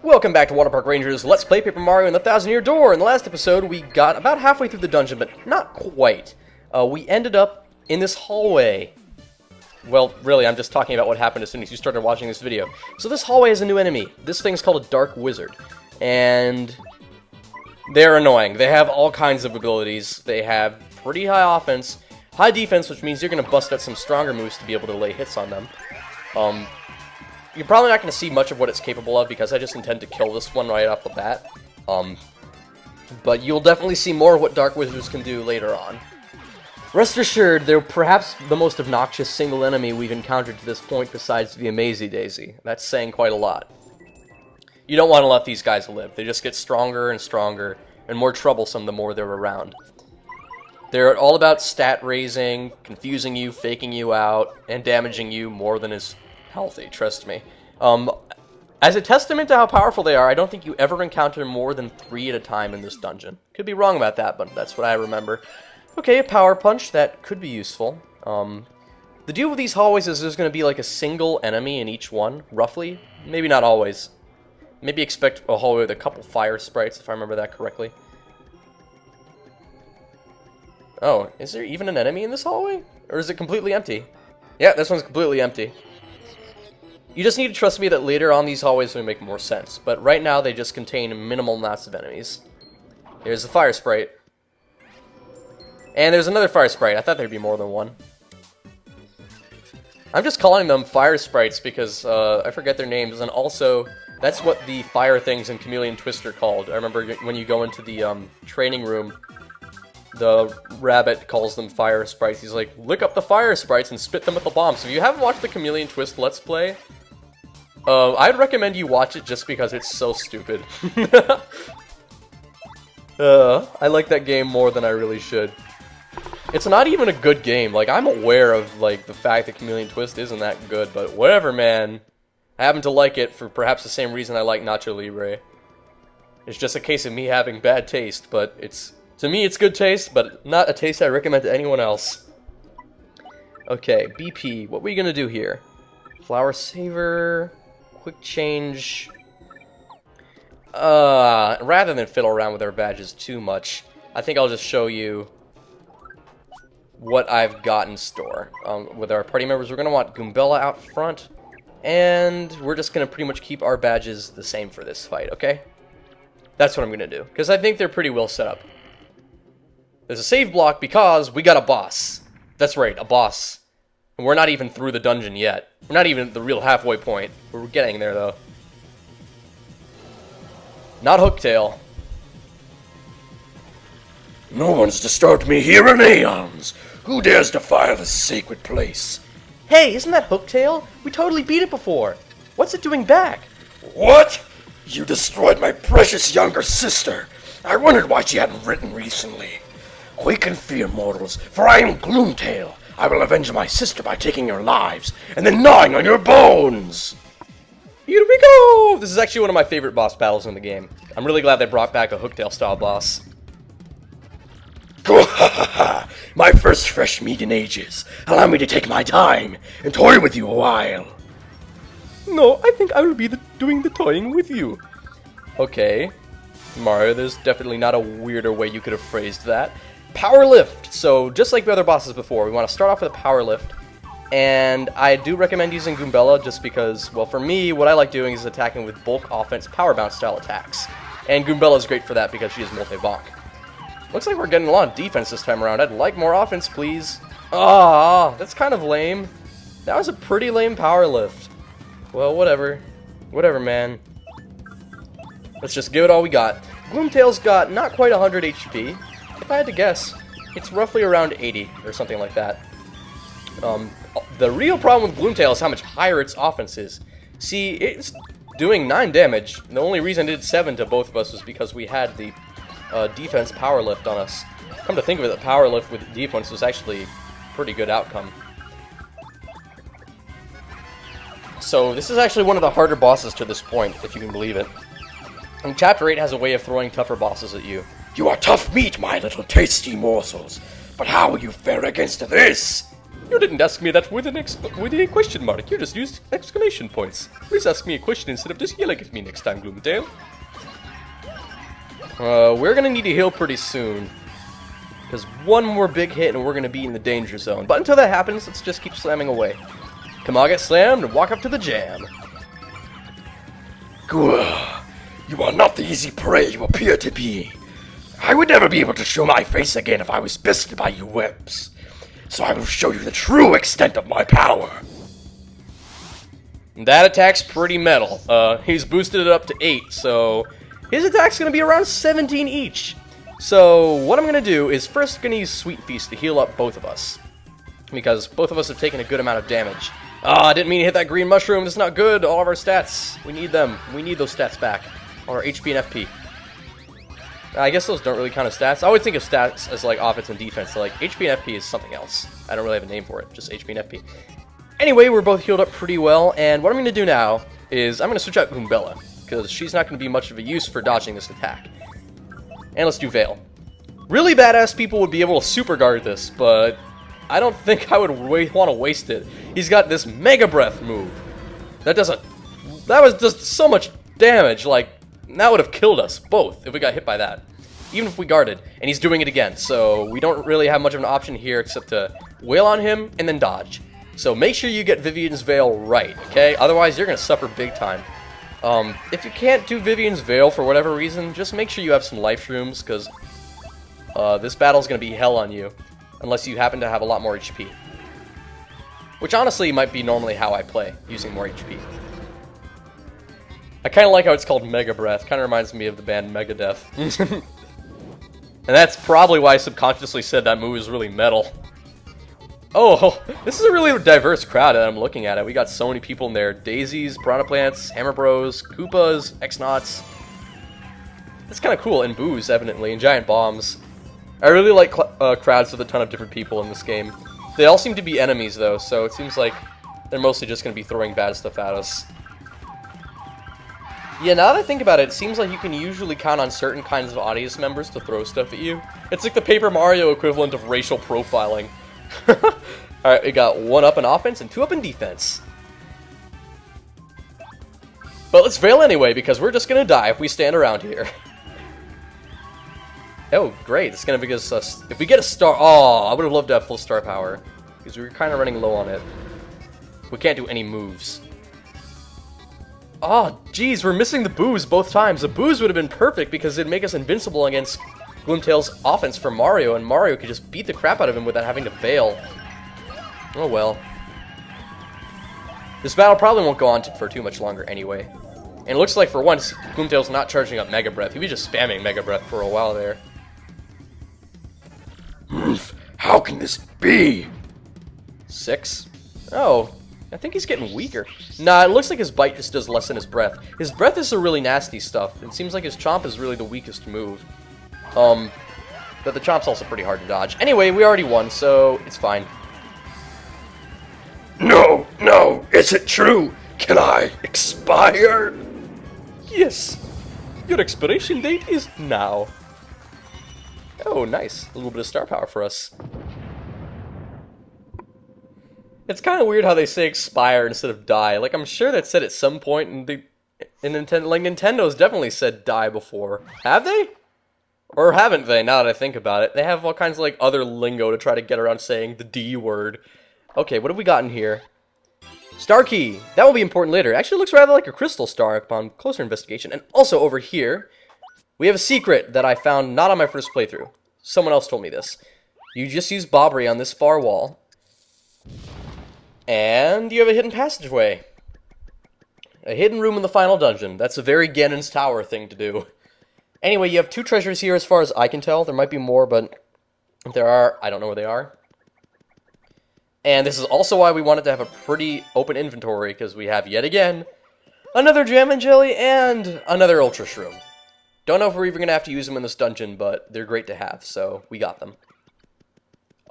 Welcome back to WaterparkRanger's Let's Play Paper Mario and the Thousand-Year Door. In the last episode, we got about halfway through the dungeon, but not quite. We ended up in this hallway. Well, really, I'm just talking about what happened as soon as you started watching this video. So this hallway has a new enemy. This thing's called a Dark Wizard. And they're annoying. They have all kinds of abilities. They have pretty high offense, high defense, which means you're going to bust out some stronger moves to be able to lay hits on them. You're probably not going to see much of what it's capable of because I just intend to kill this one right off the bat. But you'll definitely see more of what Dark Wizards can do later on. Rest assured, they're perhaps the most obnoxious single enemy we've encountered to this point besides the Amazy Daisy. That's saying quite a lot. You don't want to let these guys live. They just get stronger and stronger and more troublesome the more they're around. They're all about stat raising, confusing you, faking you out, and damaging you more than is healthy, trust me. As a testament to how powerful they are, I don't think you ever encounter more than 3 at a time in this dungeon. Could be wrong about that, but that's what I remember. Okay, a power punch, that could be useful. The deal with these hallways is there's going to be like a single enemy in each one, roughly. Maybe not always. Maybe expect a hallway with a couple fire sprites, if I remember that correctly. Oh, is there even an enemy in this hallway? Or is it completely empty? Yeah, this one's completely empty. You just need to trust me that later on these hallways will make more sense, but right now they just contain minimal amounts of enemies. Here's the fire sprite. And there's another fire sprite. I thought there'd be more than one. I'm just calling them fire sprites because I forget their names, and also that's what the fire things in Chameleon Twist are called. I remember when you go into the training room, the rabbit calls them fire sprites. He's like, lick up the fire sprites and spit them at the bombs. So if you haven't watched the Chameleon Twist Let's Play, I'd recommend you watch it just because it's so stupid. I like that game more than I really should. It's not even a good game. Like, I'm aware of, like, the fact that Chameleon Twist isn't that good, but whatever, man. I happen to like it for perhaps the same reason I like Nacho Libre. It's just a case of me having bad taste, but it's... To me, it's good taste, but not a taste I recommend to anyone else. Okay, BP. What are we gonna do here? Flower Saver... Quick change. Rather than fiddle around with our badges too much, I think I'll just show you what I've got in store. With our party members, we're going to want Goombella out front, and we're just going to pretty much keep our badges the same for this fight, okay? That's what I'm going to do, because I think they're pretty well set up. There's a save block because we got a boss. That's right, a boss. And we're not even through the dungeon yet. We're not even at the real halfway point. We're getting there, though. Not Hooktail. No one's disturbed me here in aeons. Who dares defile this sacred place? Hey, isn't that Hooktail? We totally beat it before. What's it doing back? What? You destroyed my precious younger sister. I wondered why she hadn't written recently. Quake in fear, mortals, for I am Gloomtail. I will avenge my sister by taking your lives, and then gnawing on your bones! Here we go! This is actually one of my favorite boss battles in the game. I'm really glad they brought back a Hooktail-style boss. My first fresh meat in ages. Allow me to take my time and toy with you a while. No, I think I will be doing the toying with you. Okay. Mario, there's definitely not a weirder way you could have phrased that. Power lift. So just like the other bosses before, we want to start off with a power lift. And I do recommend using Goombella just because, well, for me, what I like doing is attacking with bulk offense power bounce style attacks. And Goombella is great for that because she is multi-bonk. Looks like we're getting a lot of defense this time around. I'd like more offense, please. Ah, that's kind of lame. That was a pretty lame power lift. Well, whatever. Whatever, man. Let's just give it all we got. Gloomtail's got not quite 100 HP. If I had to guess, it's roughly around 80 or something like that. The real problem with Gloomtail is how much higher its offense is. See, it's doing 9 damage. The only reason it did 7 to both of us was because we had the defense power lift on us. Come to think of it, the power lift with defense was actually a pretty good outcome. So this is actually one of the harder bosses to this point, if you can believe it. And Chapter 8 has a way of throwing tougher bosses at you. You are tough meat, my little tasty morsels. But how will you fare against this? You didn't ask me that with a question mark. You just used exclamation points. Please ask me a question instead of just yelling at me next time, Gloomtail. We're gonna need to heal pretty soon. Because one more big hit and we're gonna be in the danger zone. But until that happens, let's just keep slamming away. Come on, get slammed and walk up to the jam. Gah, you are not the easy prey you appear to be. I would never be able to show my face again if I was bested by your webs. So I will show you the true extent of my power. That attack's pretty metal. He's boosted it up to 8, so his attack's gonna be around 17 each. So what I'm gonna do is first gonna use Sweet Feast to heal up both of us. Because both of us have taken a good amount of damage. Ah, I didn't mean to hit that green mushroom. That's not good. All of our stats. We need them. We need those stats back. All our HP and FP. I guess those don't really count as stats. I would think of stats as like offense and defense. So like HP and FP is something else. I don't really have a name for it. Just HP and FP. Anyway, we're both healed up pretty well. And what I'm going to do now is I'm going to switch out Goombella. Because she's not going to be much of a use for dodging this attack. And let's do Veil. Really badass people would be able to super guard this. But I don't think I would want to waste it. He's got this Megabreath move. That was just so much damage. Like, that would have killed us both if we got hit by that. Even if we guarded. And he's doing it again. So we don't really have much of an option here except to wail on him and then dodge. So make sure you get Vivian's Veil right, okay? Otherwise, you're going to suffer big time. If you can't do Vivian's Veil for whatever reason, just make sure you have some life shrooms, because this battle's going to be hell on you. Unless you happen to have a lot more HP. Which honestly might be normally how I play, using more HP. I kind of like how it's called Mega Breath. Kind of reminds me of the band Megadeth. And that's probably why I subconsciously said that move is really metal. Oh, this is a really diverse crowd that I'm looking at. We got so many people in there. Daisies, Piranha Plants, Hammer Bros, Koopas, Exnauts. That's kind of cool. And Boos, evidently, and Giant Bombs. I really like crowds with a ton of different people in this game. They all seem to be enemies, though, so it seems like they're mostly just going to be throwing bad stuff at us. Yeah, now that I think about it, it seems like you can usually count on certain kinds of audience members to throw stuff at you. It's like the Paper Mario equivalent of racial profiling. Alright, we got 1 up in offense and 2 up in defense. But let's Veil anyway, because we're just going to die if we stand around here. Oh, great. It's going to be us. If we get a star... Oh, I would have loved to have full star power. Because we were kind of running low on it. We can't do any moves. Oh, geez, we're missing the Boos both times. The Boos would have been perfect because it'd make us invincible against Gloomtail's offense for Mario, and Mario could just beat the crap out of him without having to Veil. Oh well. This battle probably won't go on for too much longer anyway. And it looks like for once, Gloomtail's not charging up Mega Breath. He was just spamming Mega Breath for a while there. How can this be? 6? Oh, I think he's getting weaker. Nah, it looks like his bite just does less than his breath. His breath is some really nasty stuff. It seems like his chomp is really the weakest move. But the chomp's also pretty hard to dodge. Anyway, we already won, so it's fine. No, is it true? Can I expire? Yes. Your expiration date is now. Oh, nice. A little bit of star power for us. It's kind of weird how they say expire instead of die. Like, I'm sure that said at some point in Nintendo. Like, Nintendo's definitely said die before. Have they? Or haven't they, now that I think about it? They have all kinds of, like, other lingo to try to get around saying the D word. Okay, what have we got in here? Star key. That will be important later. Actually, it looks rather like a crystal star upon closer investigation. And also over here, we have a secret that I found not on my first playthrough. Someone else told me this. You just use Bobbery on this far wall. And you have a hidden passageway. A hidden room in the final dungeon. That's a very Ganon's Tower thing to do. Anyway, you have 2 treasures here as far as I can tell. There might be more, but if there are, I don't know where they are. And this is also why we wanted to have a pretty open inventory, because we have, yet again, another Jam and Jelly and another Ultra Shroom. Don't know if we're even going to have to use them in this dungeon, but they're great to have, so we got them.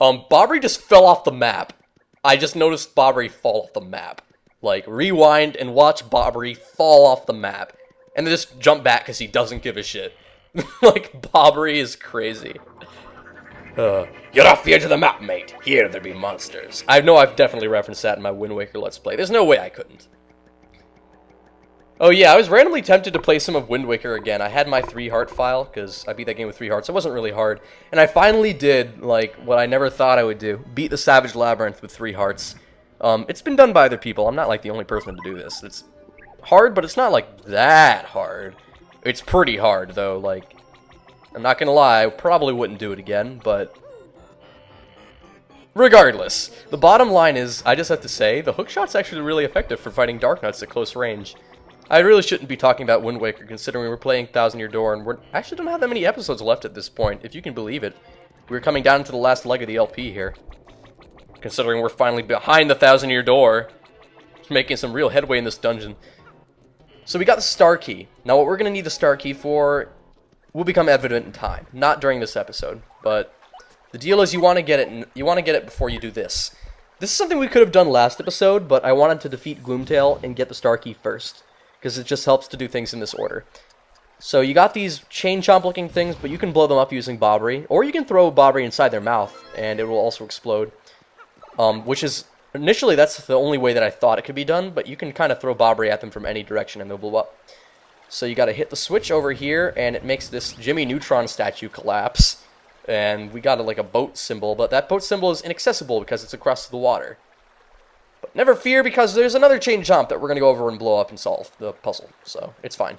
Bobbery just fell off the map. I just noticed Bobbery fall off the map. Like, rewind and watch Bobbery fall off the map. And then just jump back because he doesn't give a shit. Like, Bobbery is crazy. You're off the edge of the map, mate. Here there be monsters. I know I've definitely referenced that in my Wind Waker Let's Play. There's no way I couldn't. Oh yeah, I was randomly tempted to play some of Wind Waker again. I had my 3-heart file, because I beat that game with 3 hearts. It wasn't really hard. And I finally did, like, what I never thought I would do. Beat the Savage Labyrinth with 3 hearts. It's been done by other people. I'm not, like, the only person to do this. It's hard, but it's not, like, that hard. It's pretty hard, though. Like, I'm not gonna lie, I probably wouldn't do it again, but regardless, the bottom line is, I just have to say, the hookshot's actually really effective for fighting Darknuts at close range. I really shouldn't be talking about Wind Waker, considering we're playing Thousand Year Door, and we actually don't have that many episodes left at this point, if you can believe it. We're coming down to the last leg of the LP here, considering we're finally behind the Thousand Year Door, making some real headway in this dungeon. So we got the star key. Now what we're going to need the star key for will become evident in time, not during this episode, but the deal is you want to get it before you do this. This is something we could have done last episode, but I wanted to defeat Gloomtail and get the star key first, because it just helps to do things in this order. So you got these chain chomp looking things, but you can blow them up using Bobbery, or you can throw Bobbery inside their mouth, and it will also explode. Which is, initially that's the only way that I thought it could be done, but you can kind of throw Bobbery at them from any direction and they'll blow up. So you gotta hit the switch over here, and it makes this Jimmy Neutron statue collapse. And we got like a boat symbol, but that boat symbol is inaccessible because it's across the water. But never fear, because there's another chain chomp that we're going to go over and blow up and solve the puzzle, so it's fine.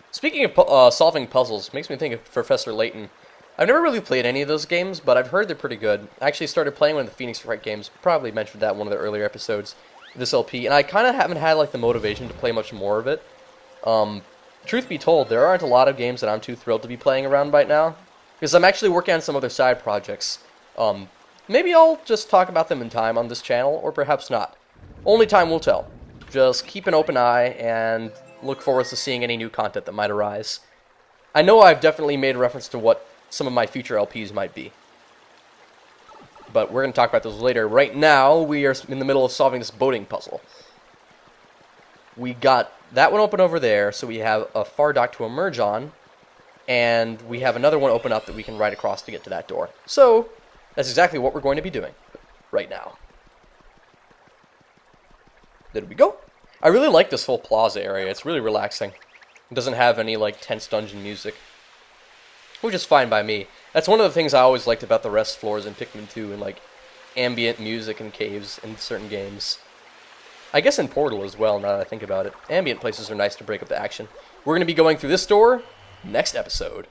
Speaking of solving puzzles, makes me think of Professor Layton. I've never really played any of those games, but I've heard they're pretty good. I actually started playing one of the Phoenix Wright games, probably mentioned that in one of the earlier episodes of this LP, and I kind of haven't had like the motivation to play much more of it. Truth be told, there aren't a lot of games that I'm too thrilled to be playing around right now, because I'm actually working on some other side projects. Maybe I'll just talk about them in time on this channel, or perhaps not. Only time will tell. Just keep an open eye, and look forward to seeing any new content that might arise. I know I've definitely made reference to what some of my future LPs might be, but we're going to talk about those later. Right now, we are in the middle of solving this boating puzzle. We got that one open over there, so we have a far dock to emerge on, and we have another one open up that we can ride across to get to that door. So that's exactly what we're going to be doing right now. There we go. I really like this whole plaza area. It's really relaxing. It doesn't have any like tense dungeon music, which is fine by me. That's one of the things I always liked about the rest floors in Pikmin 2, and like ambient music in caves in certain games. I guess in Portal as well, now that I think about it. Ambient places are nice to break up the action. We're going to be going through this door next episode.